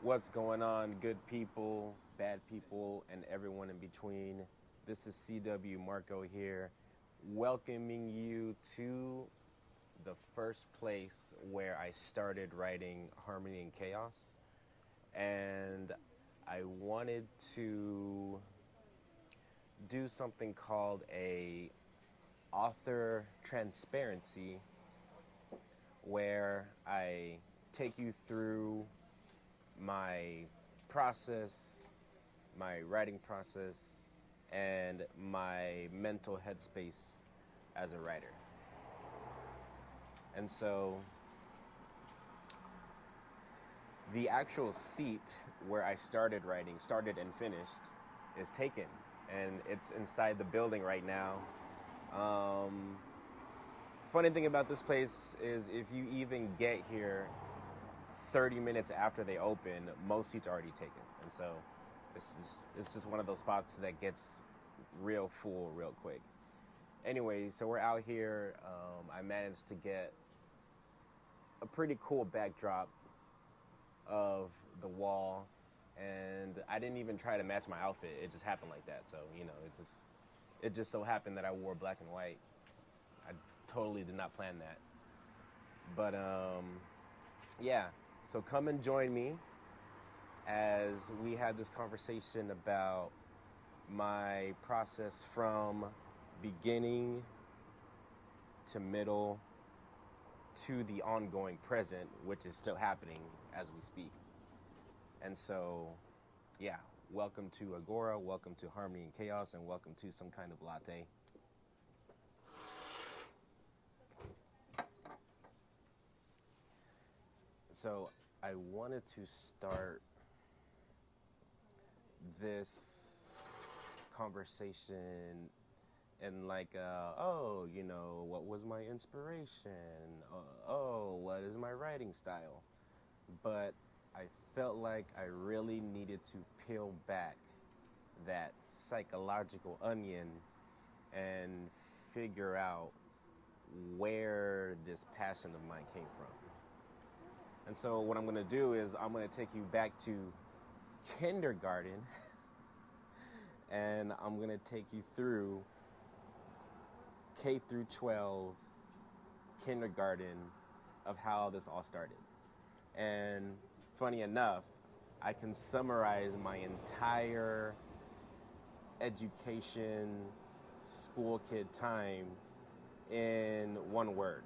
What's going on, good people, bad people, and everyone in between? This is CW Marco here, welcoming you to the first place where I started writing Harmony and Chaos. And I wanted to do something called a author transparency where I take you through my process, my writing process, and my mental headspace as a writer. And so the actual seat where I started and finished, is taken. And it's inside the building right now. Um, Funny thing about this place is if you even get here 30 minutes after they open, most seats are already taken. And so it's just one of those spots that gets real full real quick. Anyway, so we're out here. I managed to get a pretty cool backdrop of the wall, and I didn't even try to match my outfit. It just happened like that. So it just so happened that I wore black and white. I totally did not plan that. But yeah, so come and join me as we have this conversation about my process from beginning to middle to the ongoing present, which is still happening as we speak. And so, yeah, welcome to Agora, welcome to Harmony and Chaos, and welcome to Some Kind of Latte. So I wanted to start this conversation and what was my inspiration? What is my writing style? But I felt like I really needed to peel back that psychological onion and figure out where this passion of mine came from. And so what I'm going to do is I'm going to take you back to kindergarten and I'm going to take you through K through 12 kindergarten of how this all started. And funny enough, I can summarize my entire education, school kid time in one word.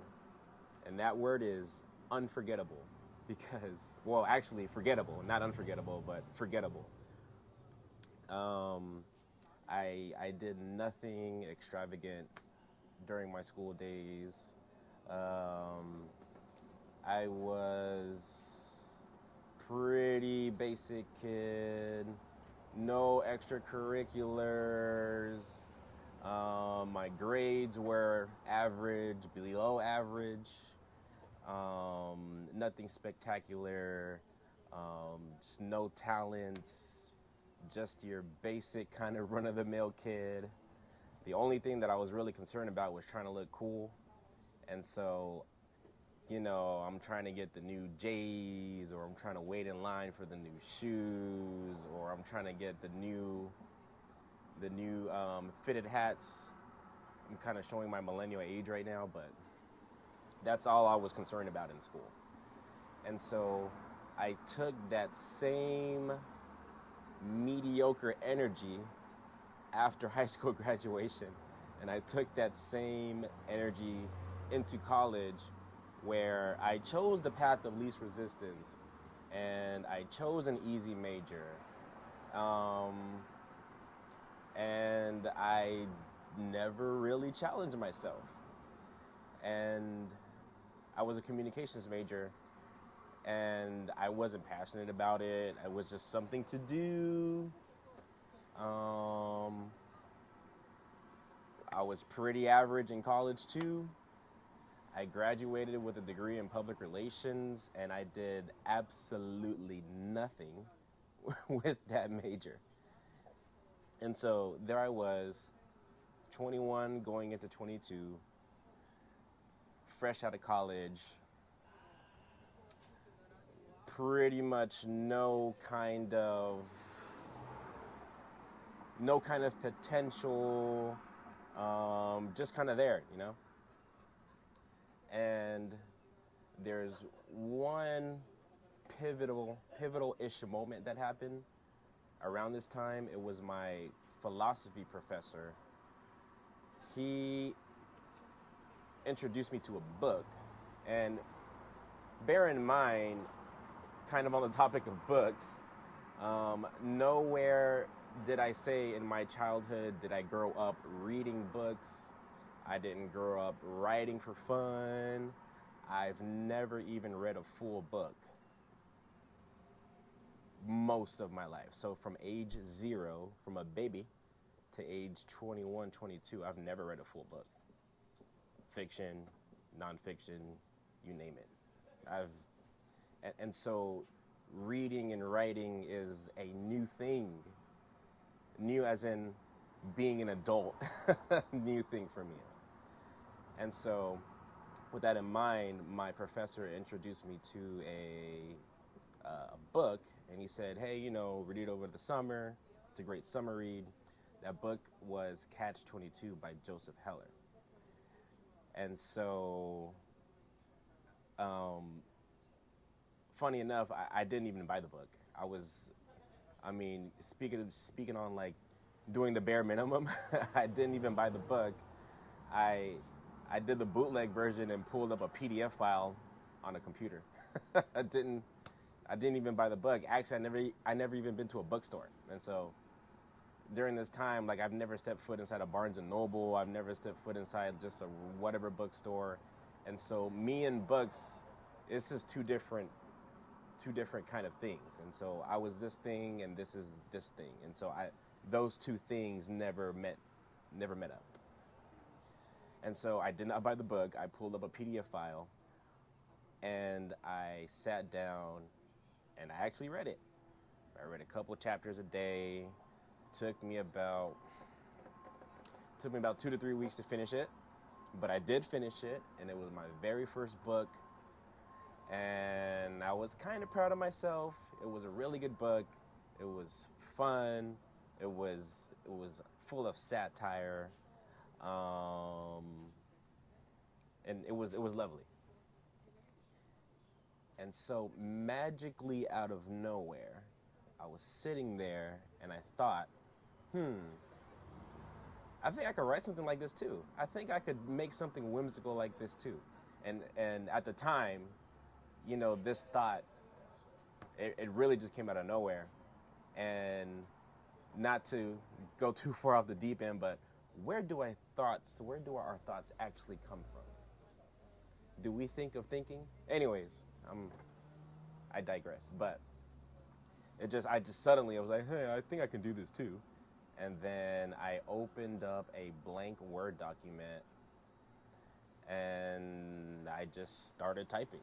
And that word is unforgettable. Because, well, actually forgettable, not unforgettable, but forgettable. I did nothing extravagant during my school days. I was pretty basic kid, no extracurriculars. My grades were average, below average. Nothing spectacular, just no talents, just your basic kind of run-of-the-mill kid. The only thing that I was really concerned about was trying to look cool. And so, I'm trying to get the new J's, or I'm trying to wait in line for the new shoes, or I'm trying to get the new fitted hats. I'm kind of showing my millennial age right now, but that's all I was concerned about in school. And so I took that same mediocre energy after high school graduation, and I took that same energy into college, where I chose the path of least resistance and I chose an easy major. And I never really challenged myself. And I was a communications major, and I wasn't passionate about it. It was just something to do. I was pretty average in college too. I graduated with a degree in public relations, and I did absolutely nothing with that major. And so there I was, 21 going into 22, fresh out of college, pretty much no kind of potential, just kind of there, you know. And there's one pivotal-ish moment that happened around this time. It was my philosophy professor. He introduced me to a book, and bear in mind, kind of on the topic of books, nowhere did I say in my childhood did I grow up reading books. I didn't grow up writing for fun. I've never even read a full book most of my life. So from age 0, from a baby, to age 21, 22, I've never read a full book. Fiction, nonfiction, you name it. And so reading and writing is a new thing. New as in being an adult, new thing for me. And so with that in mind, my professor introduced me to a book, and he said, hey, you know, read it over the summer. It's a great summer read. That book was Catch-22 by Joseph Heller. And so, funny enough, I didn't even buy the book. Speaking on like doing the bare minimum, I didn't even buy the book. I did the bootleg version and pulled up a PDF file on a computer. I didn't even buy the book. Actually, I never even been to a bookstore. And so during this time, like, I've never stepped foot inside a Barnes and Noble. I've never stepped foot inside just a whatever bookstore. And so me and books, it's just two different kind of things. And so I was this thing and this is this thing. And so those two things never met up. And so I did not buy the book. I pulled up a PDF file and I sat down and I actually read it. I read a couple chapters a day. Took me about 2 to 3 weeks to finish it, but I did finish it, and it was my very first book, and I was kind of proud of myself. It was a really good book. It was fun. It was full of satire, and it was lovely. And so magically out of nowhere, I was sitting there and I thought, I think I could write something like this too. I think I could make something whimsical like this too. And at the time, you know, this thought, it really just came out of nowhere. And not to go too far off the deep end, but where do our thoughts actually come from? Do we think of thinking? Anyways, I digress. But I just suddenly, I was like, hey, I think I can do this too. And then I opened up a blank Word document and I just started typing.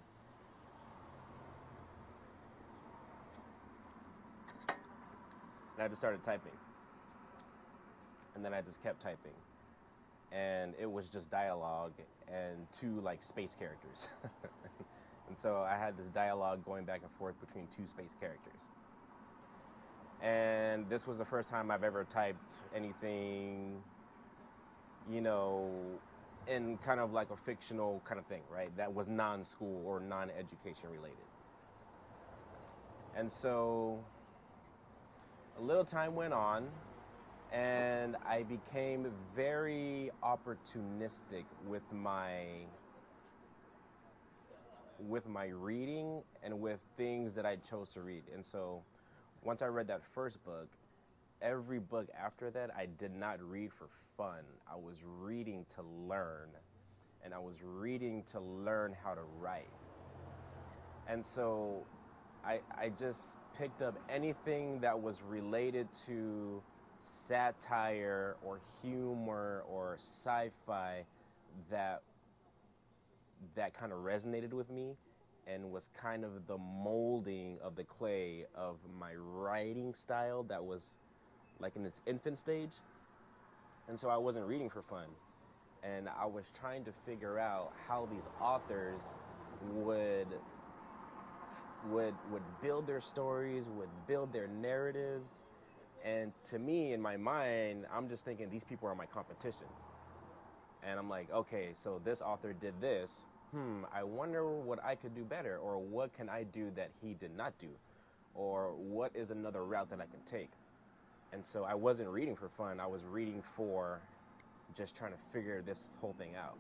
And I just started typing. And then I just kept typing. And it was just dialogue and 2 like space characters. And so I had this dialogue going back and forth between 2 space characters. And this was the first time I've ever typed anything, you know, in kind of like a fictional kind of thing, right? That was non-school or non-education related. And so a little time went on, and I became very opportunistic with my reading and with things that I chose to read. And so once I read that first book, every book after that, I did not read for fun. I was reading to learn, and I was reading to learn how to write. And so I just picked up anything that was related to satire or humor or sci-fi that kind of resonated with me and was kind of the molding of the clay of my writing style that was like in its infant stage. And so I wasn't reading for fun. And I was trying to figure out how these authors would would build their stories, would build their narratives. And to me, in my mind, I'm just thinking these people are my competition. And I'm like, okay, so this author did this. I wonder what I could do better, or what can I do that he did not do, or what is another route that I can take. And so I wasn't reading for fun. I was reading for just trying to figure this whole thing out.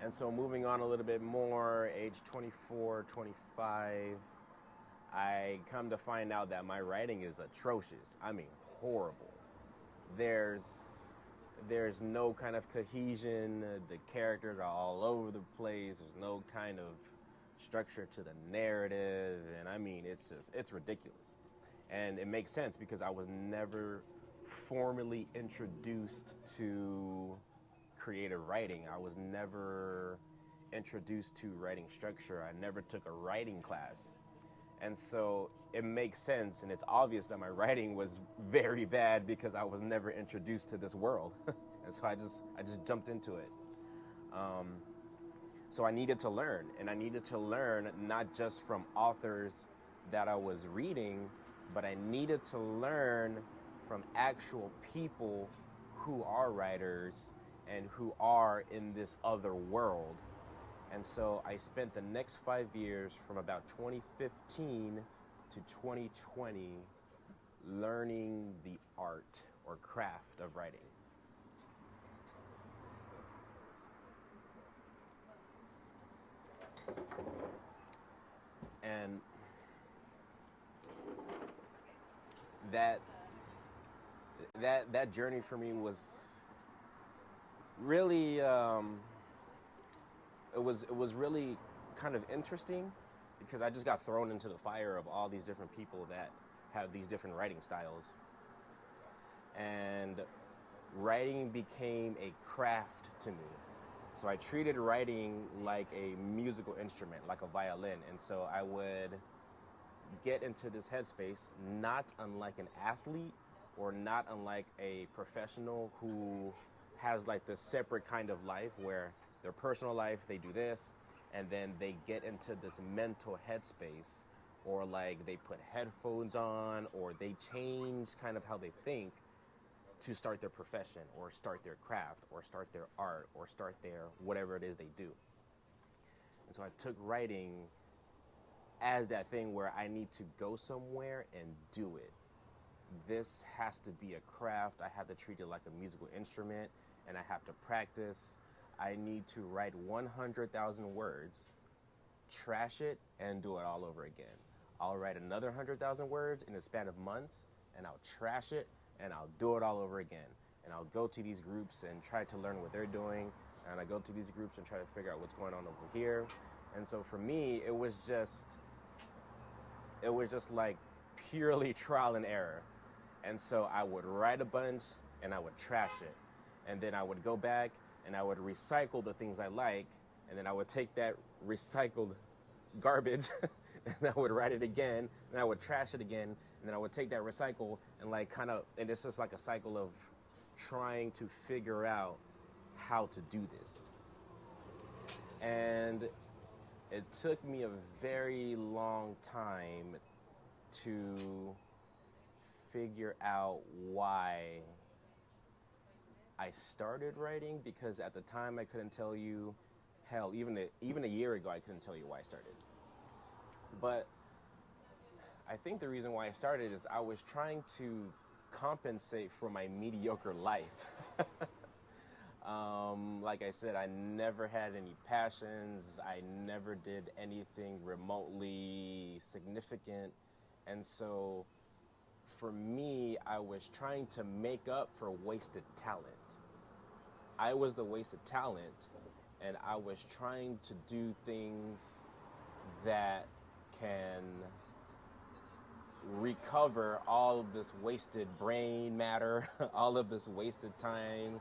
And so moving on a little bit more, age 24, 25, I come to find out that my writing is atrocious. I mean, horrible. There's there's no kind of cohesion. The characters are all over the place. There's no kind of structure to the narrative, and I mean, it's ridiculous. And it makes sense because I was never formally introduced to creative writing. I was never introduced to writing structure. I never took a writing class. And so it makes sense and it's obvious that my writing was very bad because I was never introduced to this world. And so I just jumped into it. So I needed to learn, and I needed to learn not just from authors that I was reading, but I needed to learn from actual people who are writers and who are in this other world. And so I spent the next 5 years from about 2015 to 2020 learning the art or craft of writing. And that that journey for me was really it was really kind of interesting because I just got thrown into the fire of all these different people that have these different writing styles. And writing became a craft to me. So I treated writing like a musical instrument, like a violin. And so I would get into this headspace, not unlike an athlete or not unlike a professional who has like this separate kind of life where their personal life, they do this, and then they get into this mental headspace, or like they put headphones on, or they change kind of how they think to start their profession or start their craft or start their art or start their whatever it is they do. And so I took writing as that thing where I need to go somewhere and do it. This has to be a craft. I have to treat it like a musical instrument, and I have to practice. I need to write 100,000 words, trash it, and do it all over again. I'll write another 100,000 words in a span of months, and I'll trash it, and I'll do it all over again. And I'll go to these groups and try to learn what they're doing, and I go to these groups and try to figure out what's going on over here. And so for me, it was just like purely trial and error. And so I would write a bunch and I would trash it. And then I would go back and I would recycle the things I like. And then I would take that recycled garbage and I would write it again. And I would trash it again. And then I would take that recycle and like kind of, and it's just like a cycle of trying to figure out how to do this. And it took me a very long time to figure out why I started writing, because at the time I couldn't tell you, hell, even a year ago I couldn't tell you why I started. But I think the reason why I started is I was trying to compensate for my mediocre life. Like I said, I never had any passions. I never did anything remotely significant. And so for me, I was trying to make up for wasted talent. I was the wasted talent, and I was trying to do things that can recover all of this wasted brain matter, all of this wasted time,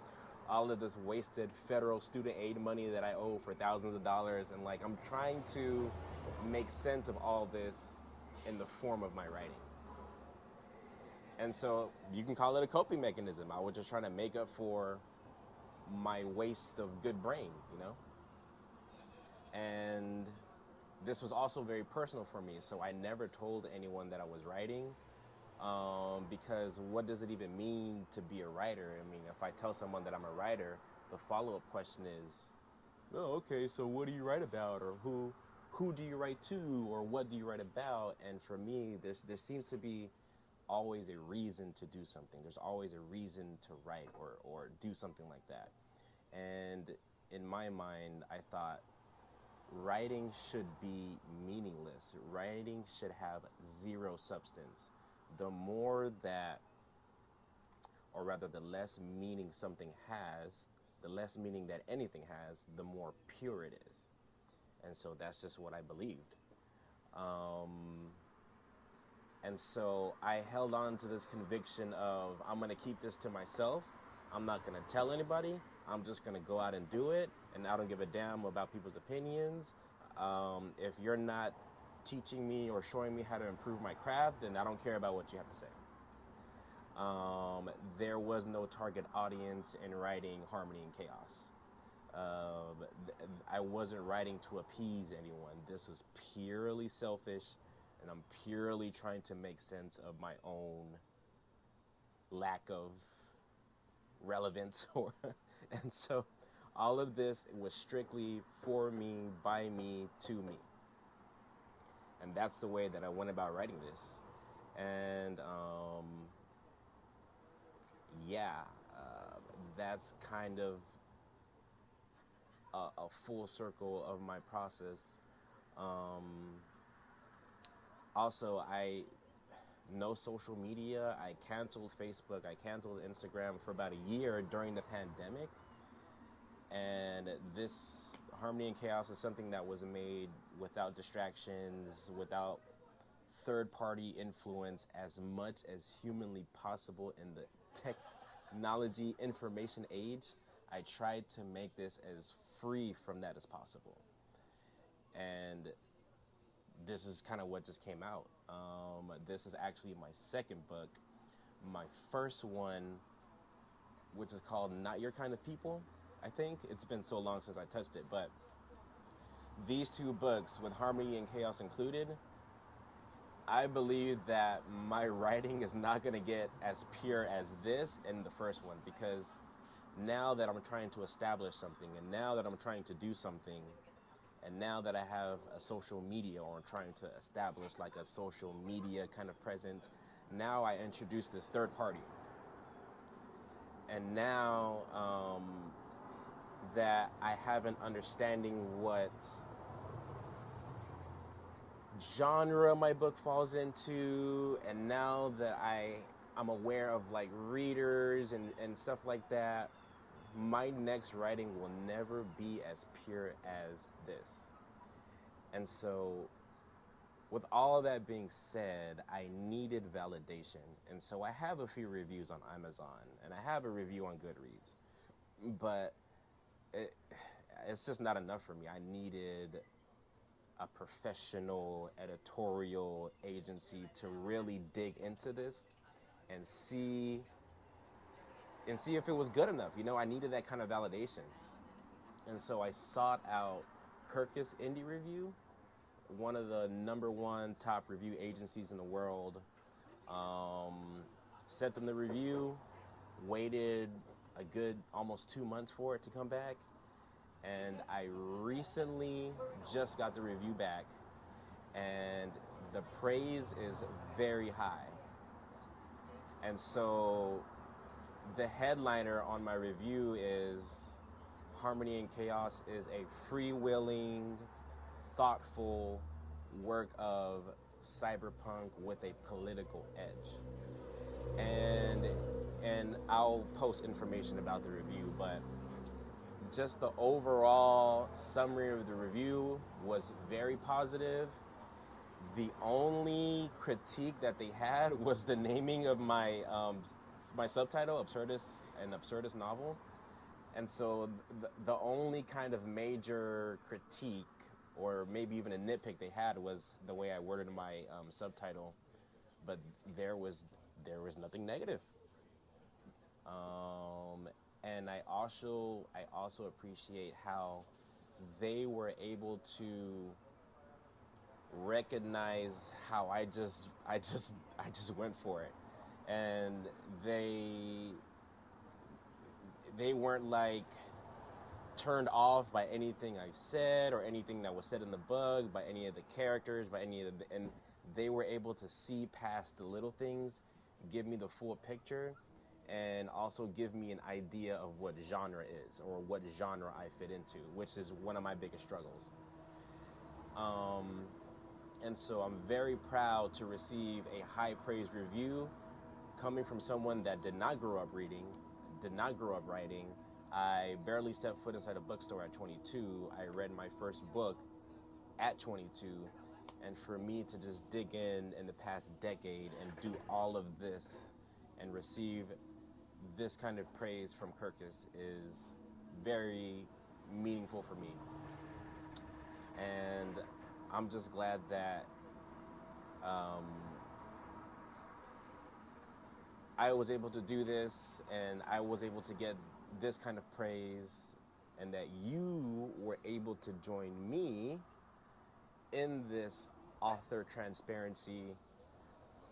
all of this wasted federal student aid money that I owe for thousands of dollars. And like, I'm trying to make sense of all this in the form of my writing. And so you can call it a coping mechanism. I was just trying to make up for my waste of good brain, you know? And this was also very personal for me, so I never told anyone that I was writing, because what does it even mean to be a writer? I mean, if I tell someone that I'm a writer, the follow-up question is, oh, okay, so what do you write about, or who do you write to, or what do you write about? And for me, there seems to be always a reason to do something. There's always a reason to write or do something like that. And in my mind, I thought writing should be meaningless. Writing should have zero substance. The more that, or rather, the less meaning something has, the less meaning that anything has, the more pure it is. And so that's just what I believed. And so I held on to this conviction of, I'm going to keep this to myself. I'm not going to tell anybody. I'm just going to go out and do it. And I don't give a damn about people's opinions. If you're not teaching me or showing me how to improve my craft, then I don't care about what you have to say. There was no target audience in writing Harmony and Chaos. I wasn't writing to appease anyone. This was purely selfish, and I'm purely trying to make sense of my own lack of relevance. And so all of this was strictly for me, by me, to me. And that's the way that I went about writing this. And that's kind of a full circle of my process. Also, no social media. I canceled Facebook. I canceled Instagram for about a year during the pandemic. And this Harmony and Chaos is something that was made without distractions, without third-party influence, as much as humanly possible in the technology information age. I tried to make this as free from that as possible. And this is kind of what just came out. This is actually my second book. My first one, which is called Not Your Kind of People, I think. It's been so long since I touched it, but these two books, with Harmony and Chaos included, I believe that my writing is not going to get as pure as this in the first one, because now that I'm trying to establish something, and now that I'm trying to do something, and now that I have a social media, or I'm trying to establish like a social media kind of presence, now I introduce this third party. And now that I have an understanding what genre my book falls into, and now that I'm aware of like readers and stuff like that, my next writing will never be as pure as this. And so with all of that being said, I needed validation. And so I have a few reviews on Amazon, and I have a review on Goodreads, but it's just not enough for me. I needed a professional editorial agency to really dig into this and see if it was good enough. You know, I needed that kind of validation. And so I sought out Kirkus Indie Review, one of the #1 top review agencies in the world. Sent them the review, waited a good almost 2 months for it to come back. And I recently just got the review back, and the praise is very high. And so the headliner on my review is, Harmony and Chaos is a freewheeling, thoughtful work of cyberpunk with a political edge. And I'll post information about the review, but just the overall summary of the review was very positive. The only critique that they had was the naming of my subtitle, an absurdist novel. And so the only kind of major critique, or maybe even a nitpick they had, was the way I worded my subtitle. But there was nothing negative. And I also appreciate how they were able to recognize how I just went for it, and they weren't like turned off by anything I said or anything that was said in the book, by any of the characters, by any of the, and they were able to see past the little things, give me the full picture, and also give me an idea of what genre is or what genre I fit into, which is one of my biggest struggles. And so I'm very proud to receive a high praise review coming from someone that did not grow up reading, did not grow up writing. I barely stepped foot inside a bookstore at 22. I read my first book at 22. And for me to just dig in the past decade and do all of this and receive this kind of praise from Kirkus is very meaningful for me. And I'm just glad that um, I was able to do this and I was able to get this kind of praise, and that you were able to join me in this author transparency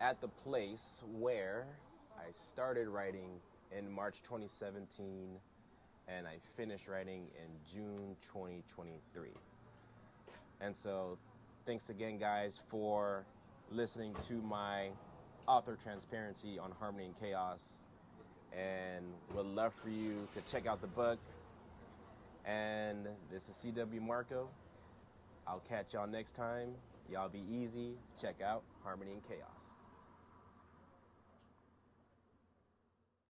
at the place where I started writing in March 2017 and I finished writing in June 2023. And so thanks again, guys, for listening to my author transparency on Harmony and Chaos, and would love for you to check out the book. And this is CW Marco. I'll catch y'all next time. Y'all be easy. Check out Harmony and Chaos.